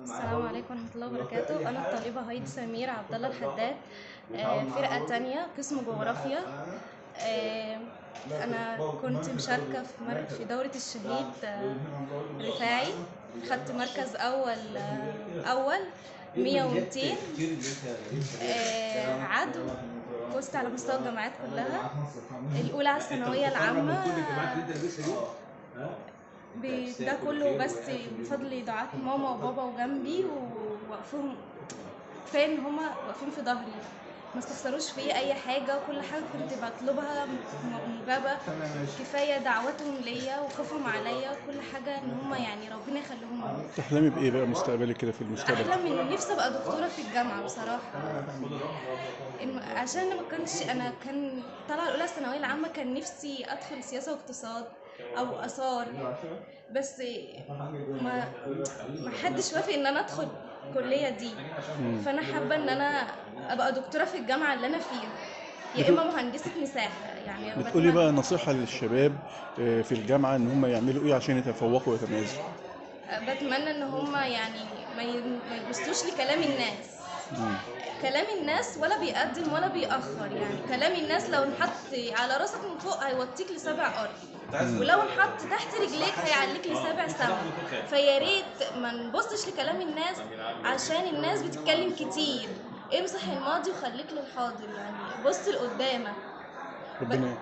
السلام عليكم ورحمة الله وبركاته. أنا الطالبة هايدي سمير عبد الله الحداد، فرقة تانية قسم جغرافيا. آه، أنا كنت مشاركة في دورة الشهيد رفاعي. خدت مركز أول 100 و200 عدو. فزت على مستوى الجامعات كلها. الأولى على الثانوية العامة. ده كله بس بفضل دعاء ماما وبابا وجنبي ووقفهم، كفايه ان هما واقفين في ظهري، ما استخسروش فيا اي حاجه، وكل حاجه كنت بطلبها مجابه. كفايه دعوتهم ليا وخوفهم عليا، وكل حاجه ان هما يعني ربنا يخليهم لي. تحلمي بايه بقى مستقبلك كده في المستقبل؟ احلم من نفسي ابقى دكتوره في الجامعه بصراحه. عشان ما كنتش انا كان طالعه الاولى الثانويه العامه، كان نفسي ادخل سياسه واقتصاد او اثار، بس ما ما حدش وافق ان انا ادخل الكليه دي. فانا حابه ان انا ابقى دكتوره في الجامعه اللي انا فيها، يا بتقول اما مهندسه مساحه يعني بتقولي بتمنى. بقى نصيحة للشباب في الجامعة ان هم يعملوا ايه عشان يتفوقوا ويتميزوا؟ بتمنى ان هم يعني ما يبصوش لكلام الناس. كلام الناس ولا بيقدم ولا بيأخر، يعني كلام الناس لو انحط على راسك من فوق هيوطيك لسبع ارض، ولو انحط تحت رجليك هيعليك لسبع سما. فيا ريت ما نبصش لكلام الناس، عشان الناس بتتكلم كتير. امسح الماضي وخليك للحاضر، يعني بص لقدامك. ب- ربنا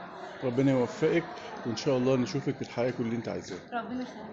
ربنا يوفقك، وان شاء الله نشوفك في الحياة كل اللي انت عايزاه. ربنا يخليك.